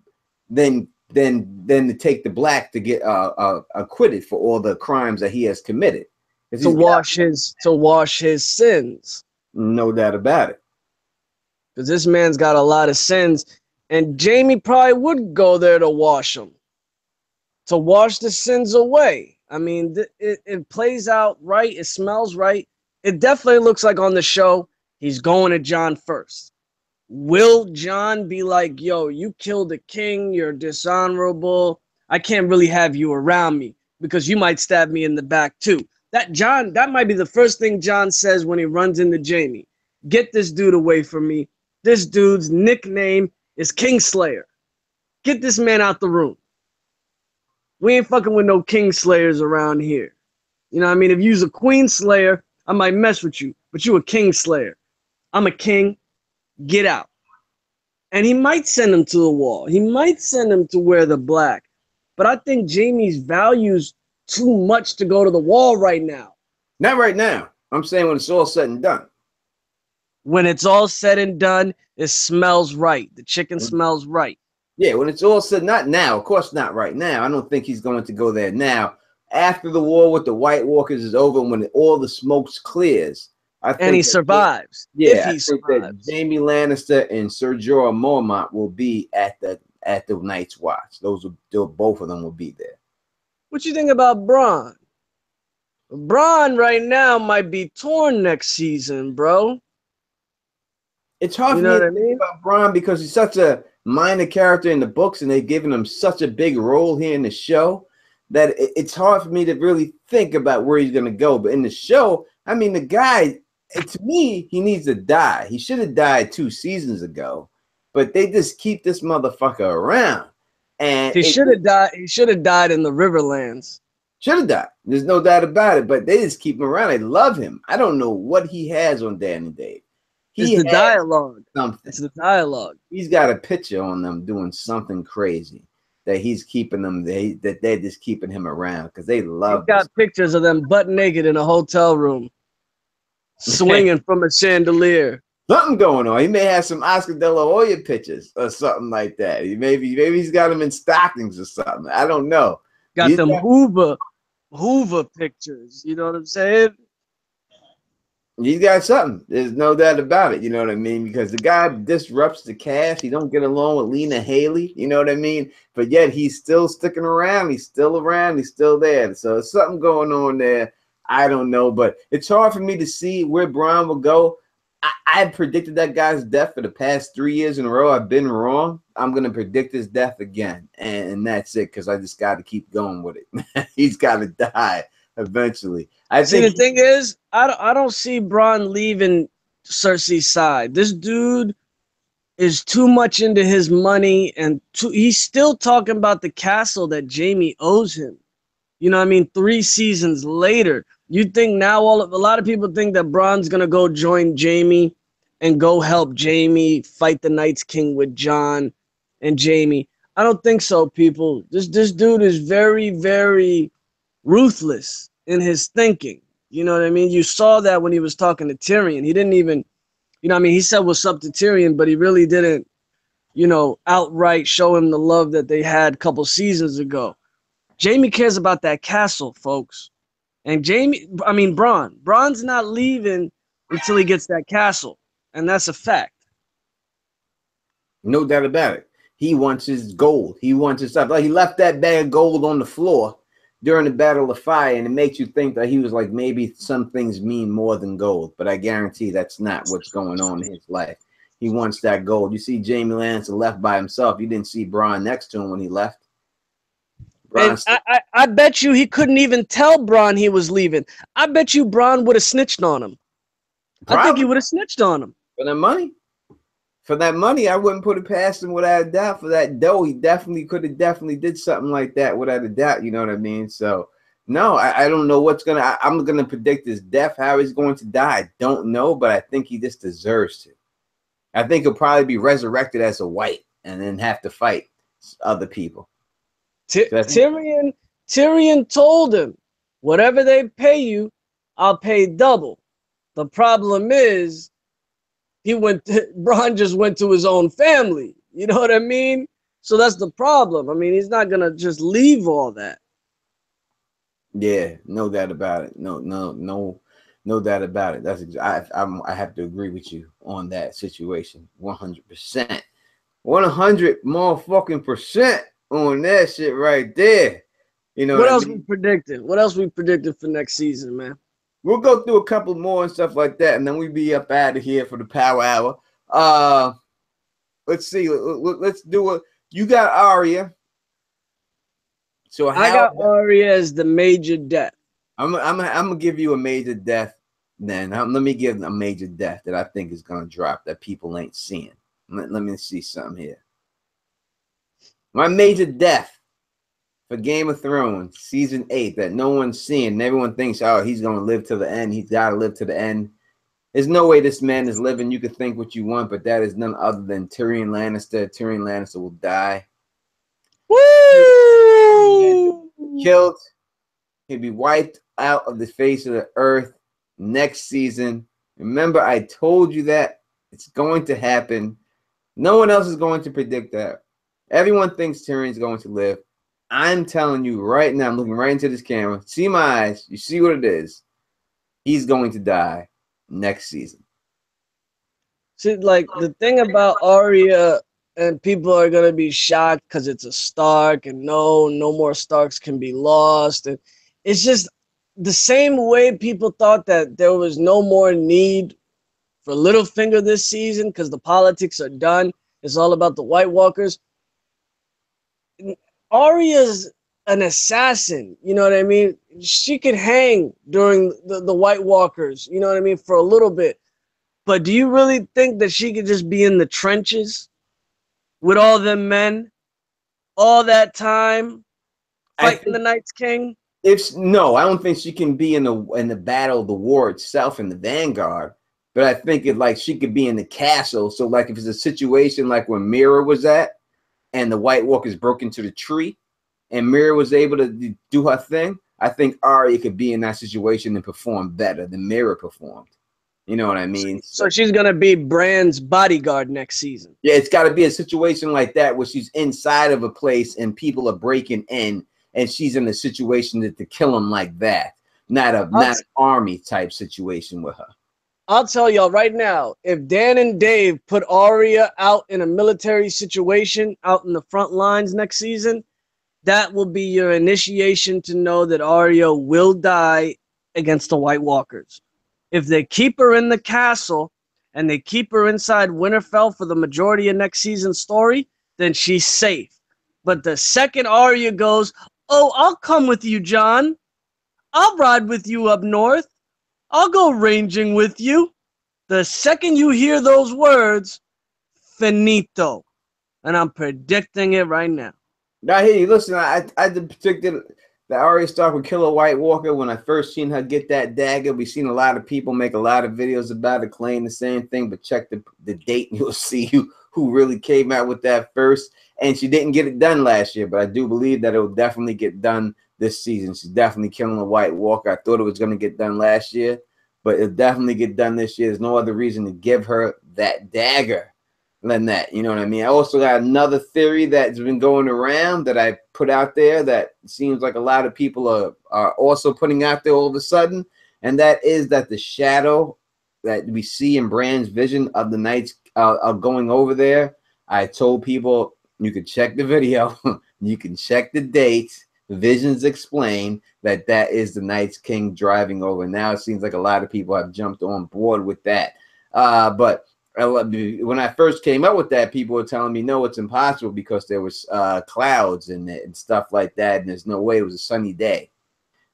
Speaker 1: than to take the black to get acquitted for all the crimes that he has committed?
Speaker 2: To wash his sins.
Speaker 1: No doubt about it.
Speaker 2: Because this man's got a lot of sins, and Jaime probably would go there to wash them, to wash the sins away. I mean, it plays out right. It smells right. It definitely looks like on the show he's going to Jon first. Will Jon be like, yo, you killed the king, you're dishonorable, I can't really have you around me because you might stab me in the back too. That might be the first thing Jon says when he runs into Jaime. Get this dude away from me. This dude's nickname is Kingslayer. Get this man out the room. We ain't fucking with no Kingslayers around here. You know what I mean? If you's a Queen Slayer, I might mess with you, but you a Kingslayer. I'm a king. Get out. And he might send him to the wall. He might send him to wear the black. But I think Jaime's values too much to go to the wall right now.
Speaker 1: Not right now. I'm saying when it's all said and done.
Speaker 2: When it's all said and done, it smells right. The chicken smells right.
Speaker 1: Yeah, when it's all said, not now. Of course, not right now. I don't think he's going to go there now. After the war with the White Walkers is over, when all the smoke clears, I think
Speaker 2: he survives.
Speaker 1: Yeah, I think that Jaime Lannister and Ser Jorah Mormont will be at the Night's Watch. Both of them will be there.
Speaker 2: What you think about Bronn? Bronn right now might be torn next season, bro.
Speaker 1: It's hard for me to think about Bronn because he's such a minor character in the books, and they've given him such a big role here in the show that it's hard for me to really think about where he's going to go. But in the show, I mean, the guy, to me, he needs to die. He should have died 2 seasons ago, but they just keep this motherfucker around. And
Speaker 2: he should have died. He should have died in the Riverlands.
Speaker 1: Should have died. There's no doubt about it. But they just keep him around. They love him. I don't know what he has on Dan and Dave.
Speaker 2: It's the dialogue.
Speaker 1: Something.
Speaker 2: It's the dialogue.
Speaker 1: He's got a picture on them doing something crazy that he's keeping them. That they're just keeping him around because they love.
Speaker 2: He's got pictures of them butt naked in a hotel room, swinging from a chandelier.
Speaker 1: Something going on. He may have some Oscar De La Hoya pictures or something like that. Maybe he's got them in stockings or something. I don't know.
Speaker 2: Got them Hoover pictures. You know what I'm saying?
Speaker 1: He's got something. There's no doubt about it. You know what I mean? Because the guy disrupts the cast. He don't get along with Lena Haley. You know what I mean? But yet he's still sticking around. He's still around. He's still there. So there's something going on there. I don't know. But it's hard for me to see where Bronn will go. I predicted that guy's death for the past 3 years in a row. I've been wrong. I'm going to predict his death again. And that's it because I just got to keep going with it. He's got to die eventually. I think
Speaker 2: the thing is, I don't see Bronn leaving Cersei's side. This dude is too much into his money, and he's still talking about the castle that Jaime owes him. You know what I mean? 3 seasons later. You think now a lot of people think that Bronn's gonna go join Jaime and go help Jaime fight the Night's King with Jon and Jaime. I don't think so, people. This dude is very, very ruthless in his thinking. You know what I mean? You saw that when he was talking to Tyrion. He didn't even, you know what I mean? He said what's up to Tyrion, but he really didn't, you know, outright show him the love that they had a couple seasons ago. Jaime cares about that castle, folks. And Bronn's not leaving until he gets that castle. And that's a fact.
Speaker 1: No doubt about it. He wants his gold. He wants his stuff. Like he left that bag of gold on the floor during the Battle of Fire, and it makes you think that he was like, maybe some things mean more than gold. But I guarantee that's not what's going on in his life. He wants that gold. You see Jaime Lannister left by himself. You didn't see Bronn next to him when he left.
Speaker 2: And I bet you he couldn't even tell Bronn he was leaving. I bet you Bronn would have snitched on him. Probably. I think he would have snitched on him.
Speaker 1: For that money? For that money, I wouldn't put it past him without a doubt. For that dough, he definitely did something like that without a doubt. You know what I mean? So, no, I don't know what's going to – I'm going to predict his death, how he's going to die. I don't know, but I think he just deserves to. I think he'll probably be resurrected as a white and then have to fight other people.
Speaker 2: Tyrion told him, Whatever they pay you, I'll pay double. The problem is Bronn just went to his own family. You know what I mean? So that's the problem. I mean, he's not gonna just leave all that.
Speaker 1: Yeah, no doubt about it. No doubt about it. I have to agree with you on that situation. 100%. 100 motherfucking percent on that shit right there. You know
Speaker 2: what
Speaker 1: what I
Speaker 2: else
Speaker 1: mean?
Speaker 2: we predicted? What else we predicted for next season, man?
Speaker 1: We'll go through a couple more and stuff like that, and then we'll be up out of here for the power hour. Let's see. Let's do it. You got Arya. So
Speaker 2: I got Arya as the major death.
Speaker 1: I'm gonna give you a major death. Then let me give a major death that I think is gonna drop that people ain't seeing. Let me see something here. My major death for Game of Thrones season 8 that no one's seeing, and everyone thinks, oh, he's gonna live to the end. He's got to live to the end. There's no way this man is living. You can think what you want, but that is none other than Tyrion Lannister. Tyrion Lannister will die.
Speaker 2: Woo!
Speaker 1: Killed. He'll be wiped out of the face of the earth next season. Remember, I told you that it's going to happen. No one else is going to predict that. Everyone thinks Tyrion's going to live. I'm telling you right now, I'm looking right into this camera. See my eyes. You see what it is. He's going to die next season.
Speaker 2: See, like, the thing about Arya, and people are gonna be shocked because it's a Stark, and no more Starks can be lost, and it's just the same way people thought that there was no more need for Littlefinger this season because the politics are done. It's all about the White Walkers. Arya's an assassin, you know what I mean? She could hang during the White Walkers, you know what I mean, for a little bit. But do you really think that she could just be in the trenches with all them men all that time fighting the Night's King?
Speaker 1: No, I don't think she can be in the battle of the war itself in the vanguard. But I think she could be in the castle. So like if it's a situation like where Mira was at, and the White Walkers broke into the tree, and Mira was able to do her thing, I think Arya could be in that situation and perform better than Mira performed. You know what I mean?
Speaker 2: So she's gonna be Bran's bodyguard next season.
Speaker 1: Yeah, it's got to be a situation like that where she's inside of a place and people are breaking in, and she's in a situation to kill them like that. Not an army type situation with her.
Speaker 2: I'll tell y'all right now, if Dan and Dave put Arya out in a military situation out in the front lines next season, that will be your initiation to know that Arya will die against the White Walkers. If they keep her in the castle and they keep her inside Winterfell for the majority of next season's story, then she's safe. But the second Arya goes, oh, I'll come with you, Jon. I'll ride with you up north. I'll go ranging with you. The second you hear those words, finito. And I'm predicting it right now.
Speaker 1: Now, hey, listen, I predicted that Arya Stark would kill a White Walker when I first seen her get that dagger. We've seen a lot of people make a lot of videos about it, claim the same thing, but check the date and you'll see who really came out with that first. And she didn't get it done last year, but I do believe that it will definitely get done this season. She's definitely killing a White Walker. I thought it was going to get done last year, but it'll definitely get done this year. There's no other reason to give her that dagger than that. You know what I mean? I also got another theory that's been going around that I put out there that seems like a lot of people are also putting out there all of a sudden, and that is that the shadow that we see in Bran's vision of the Knights going over there. I told people you could check the video, you can check the date. The visions explain that is the Night's King driving over. Now it seems like a lot of people have jumped on board with that. But when I first came up with that, people were telling me, no, it's impossible because there was clouds and stuff like that, and there's no way it was a sunny day.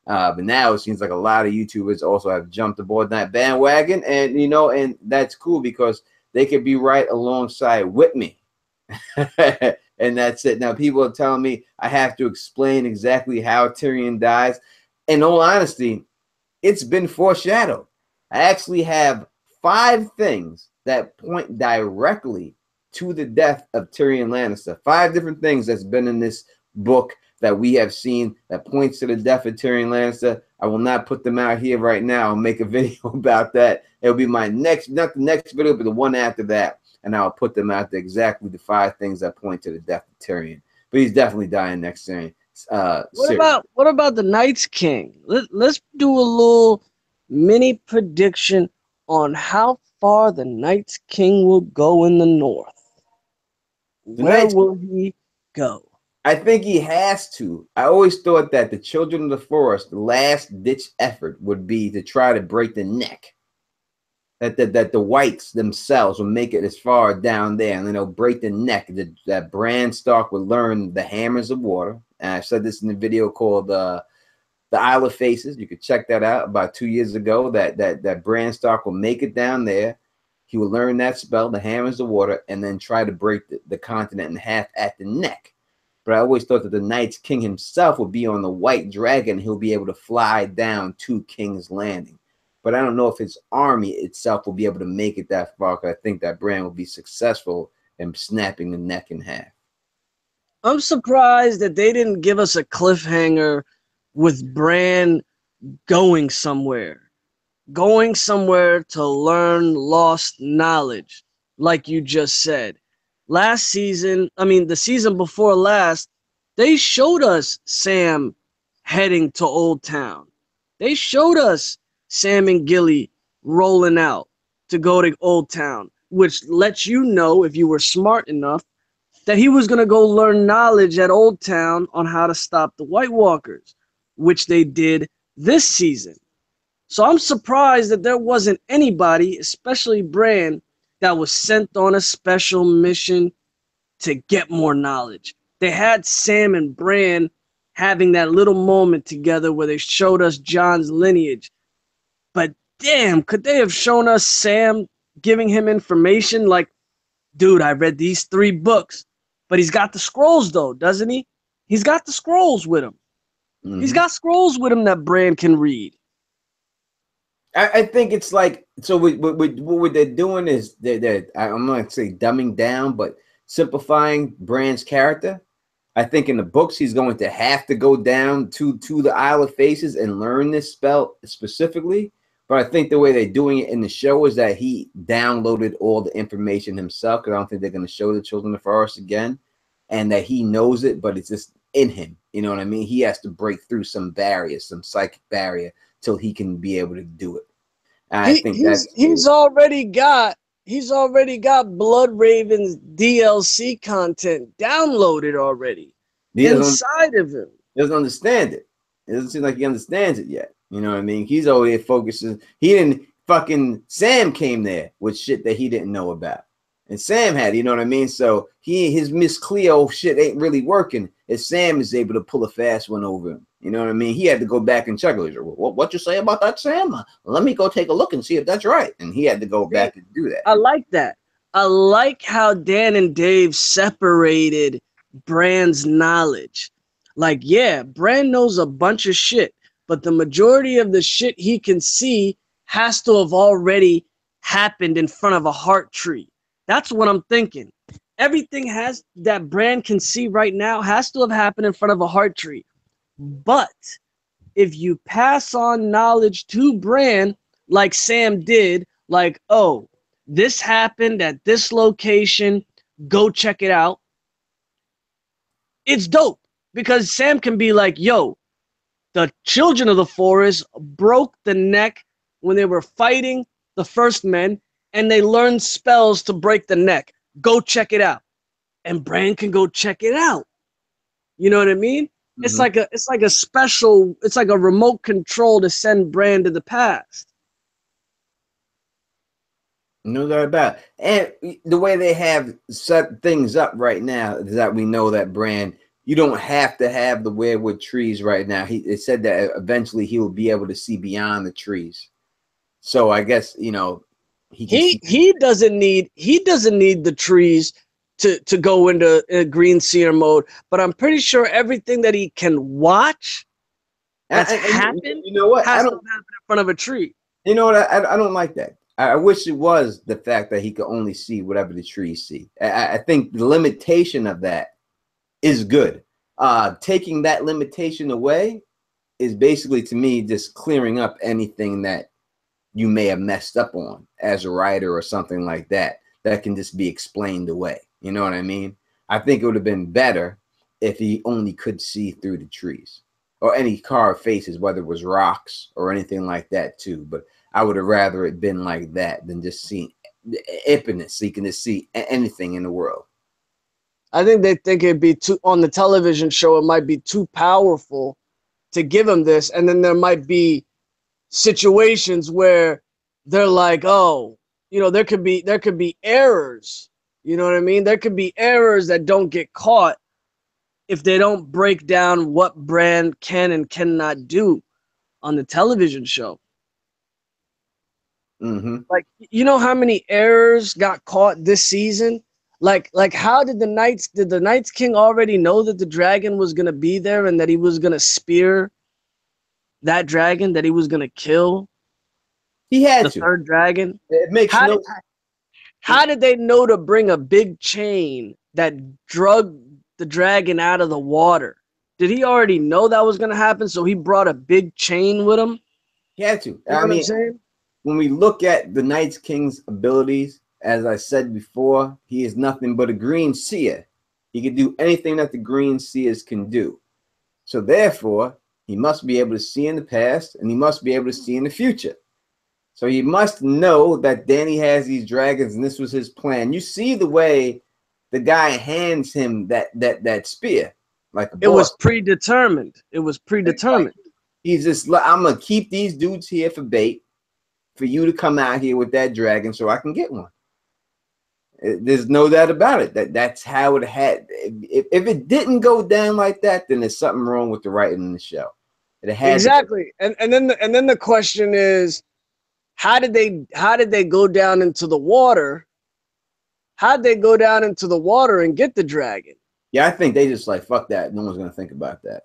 Speaker 1: But now it seems like a lot of YouTubers also have jumped aboard that bandwagon, and and that's cool because they could be right alongside with me. And that's it. Now people are telling me I have to explain exactly how Tyrion dies. In all honesty, it's been foreshadowed. I actually have 5 things that point directly to the death of Tyrion Lannister. 5 different things that's been in this book that we have seen that points to the death of Tyrion Lannister. I will not put them out here right now. I'll make a video about that. It'll be my next, not the next video, but the one after that. And I'll put them out there, exactly the 5 things that point to the death of Tyrion. But he's definitely dying next series.
Speaker 2: What about the Night's King? Let's do a little mini prediction on how far the Night's King will go in the north. Where will he go?
Speaker 1: I think he has to. I always thought that the Children of the Forest, the last ditch effort would be to try to break the neck. That the whites themselves will make it as far down there, and then they'll break the neck. That Bran Stark would learn the hammers of water. And I said this in a video called the Isle of Faces. You could check that out about 2 years ago. That Bran Stark will make it down there. He will learn that spell, the hammers of water, and then try to break the continent in half at the neck. But I always thought that the Night's King himself would be on the white dragon. He'll be able to fly down to King's Landing. But I don't know if his army itself will be able to make it that far, because I think that Bran will be successful in snapping the neck in half.
Speaker 2: I'm surprised that they didn't give us a cliffhanger with Bran going somewhere to learn lost knowledge, like you just said. Last season, I mean, the season before last, they showed us Sam heading to Old Town. They showed us Sam and Gilly rolling out to go to Old Town, which lets you know, if you were smart enough, that he was going to go learn knowledge at Old Town on how to stop the White Walkers, which they did this season. So I'm surprised that there wasn't anybody, especially Bran, that was sent on a special mission to get more knowledge. They had Sam and Bran having that little moment together where they showed us Jon's lineage. But damn, could they have shown us Sam giving him information like, dude, I read these 3 books, but he's got the scrolls though, doesn't he? He's got the scrolls with him. Mm-hmm. He's got scrolls with him that Bran can read.
Speaker 1: I think it's like, so what they're doing is they're I'm not going to say dumbing down, but simplifying Bran's character. I think in the books he's going to have to go down to the Isle of Faces and learn this spell specifically. But I think the way they're doing it in the show is that he downloaded all the information himself, because I don't think they're going to show the Children of the Forest again, and that he knows it, but it's just in him. You know what I mean? He has to break through some barrier, some psychic barrier, till he can be able to do it. I think
Speaker 2: he's already got Blood Raven's DLC content downloaded already inside of him.
Speaker 1: He doesn't understand it. It doesn't seem like he understands it yet. You know what I mean? He's over there focusing. He didn't fucking Sam came there with shit that he didn't know about. And Sam had, you know what I mean? So his Miss Cleo shit ain't really working if Sam is able to pull a fast one over him. You know what I mean? He had to go back and check. What you say about that, Sam? Let me go take a look and see if that's right. And he had to go back and do that.
Speaker 2: I like that. I like how Dan and Dave separated Bran's knowledge. Like, yeah, Bran knows a bunch of shit, but the majority of the shit he can see has to have already happened in front of a heart tree. That's what I'm thinking. Everything that Bran can see right now has to have happened in front of a heart tree. But if you pass on knowledge to Bran, like Sam did, like, oh, this happened at this location, go check it out, it's dope. Because Sam can be like, yo, the Children of the Forest broke the neck when they were fighting the first men, and they learned spells to break the neck. Go check it out. And Bran can go check it out. You know what I mean? Mm-hmm. It's like a remote control to send Bran to the past.
Speaker 1: No doubt about it. And the way they have set things up right now is that we know that Bran, you don't have to have the weirwood trees right now. It said that eventually he will be able to see beyond the trees. So I guess, you know,
Speaker 2: he doesn't need the trees to go into green seer mode, but I'm pretty sure everything that he can watch that's happened,
Speaker 1: you know what,
Speaker 2: has to happen in front of a tree.
Speaker 1: You know what, I don't like that. I wish it was the fact that he could only see whatever the trees see. I think the limitation of that is good. Taking that limitation away is basically, to me, just clearing up anything that you may have messed up on as a writer or something like that, that can just be explained away. You know what I mean? I think it would have been better if he only could see through the trees or any carved faces, whether it was rocks or anything like that too. But I would have rather it been like that than just seeing infinite, so you can just see anything in the world.
Speaker 2: I think they think it'd be too, on the television show, it might be too powerful to give him this. And then there might be situations where they're like, oh, you know, there could be errors. You know what I mean? There could be errors that don't get caught if they don't break down what Bran can and cannot do on the television show.
Speaker 1: Mm-hmm.
Speaker 2: Like, you know how many errors got caught this season? Like how did the Night's King already know that the dragon was gonna be there and that he was gonna spear that dragon, that he was gonna kill?
Speaker 1: He had
Speaker 2: the
Speaker 1: to.
Speaker 2: third dragon.
Speaker 1: It makes no.
Speaker 2: How did they know to bring a big chain that drug the dragon out of the water? Did he already know that was gonna happen? So he brought a big chain with him.
Speaker 1: He had to.
Speaker 2: You know what I'm saying?
Speaker 1: When we look at the Night King's abilities, as I said before, he is nothing but a green seer. He can do anything that the green seers can do. So therefore, he must be able to see in the past and he must be able to see in the future. So he must know that Dany has these dragons and this was his plan. You see the way the guy hands him that spear. Like a boss.
Speaker 2: It was predetermined. It was predetermined.
Speaker 1: He's just, I'm going to keep these dudes here for bait, for you to come out here with that dragon so I can get one. There's no doubt about it. That's how it had. If it didn't go down like that, then there's something wrong with the writing in the show. It had
Speaker 2: exactly. And then the question is, how did they go down into the water? How'd they go down into the water and get the dragon?
Speaker 1: Yeah, I think they just like, fuck that. No one's gonna think about that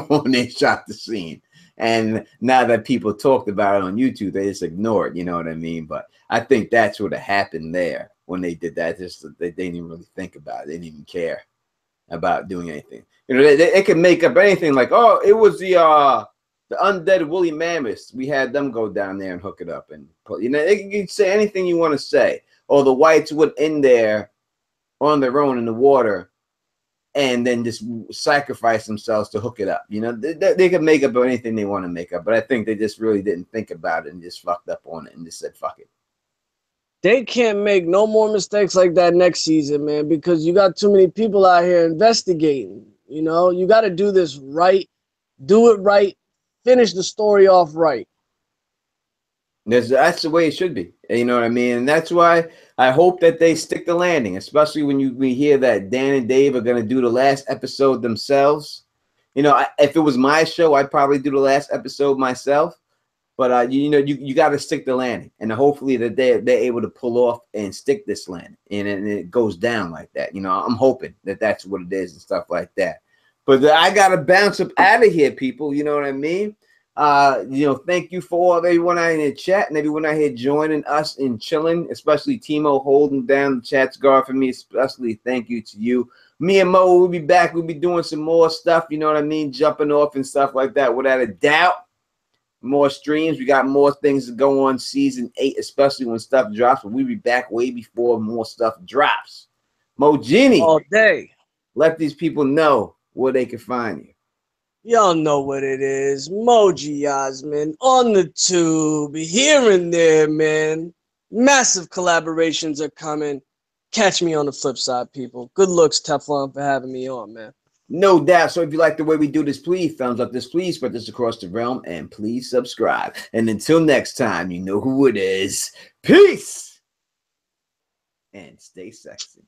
Speaker 1: when they shot the scene. And now that people talked about it on YouTube, they just ignore it. You know what I mean? But I think that's what happened there when they did that. Just they didn't really think about it. They didn't even care about doing anything. You know, they could make up anything like, oh, it was the undead woolly mammoths. We had them go down there and hook it up and put. You know, they can say anything you want to say. Or the whites went in there on their own in the water and then just sacrifice themselves to hook it up. You know, they can make up anything they want to make up, but I think they just really didn't think about it and just fucked up on it and just said, fuck it.
Speaker 2: They can't make no more mistakes like that next season, man, because you got too many people out here investigating. You know, you got to do this right, do it right, finish the story off right.
Speaker 1: That's the way it should be. You know what I mean? And that's why I hope that they stick the landing, especially when we hear that Dan and Dave are going to do the last episode themselves. You know, if it was my show, I'd probably do the last episode myself. But, you know, you got to stick the landing. And hopefully that they're able to pull off and stick this landing. And it goes down like that. You know, I'm hoping that that's what it is and stuff like that. But I got to bounce up out of here, people. You know what I mean? You know, thank you for everyone out in the chat and everyone out here joining us and chilling, especially Timo holding down the chat's guard for me. Especially thank you to you. Me and Mo will be back. We'll be doing some more stuff, you know what I mean, jumping off and stuff like that without a doubt. More streams. We got more things to go on season 8, especially when stuff drops. But we'll be back way before more stuff drops. Mo Genie,
Speaker 2: all day.
Speaker 1: Let these people know where they can find you.
Speaker 2: Y'all know what it is. Moji Yasmin on the tube, here and there, man. Massive collaborations are coming. Catch me on the flip side, people. Good looks, Teflon, for having me on, man.
Speaker 1: No doubt. So if you like the way we do this, please thumbs up this, please spread this across the realm, and please subscribe. And until next time, you know who it is. Peace and stay sexy.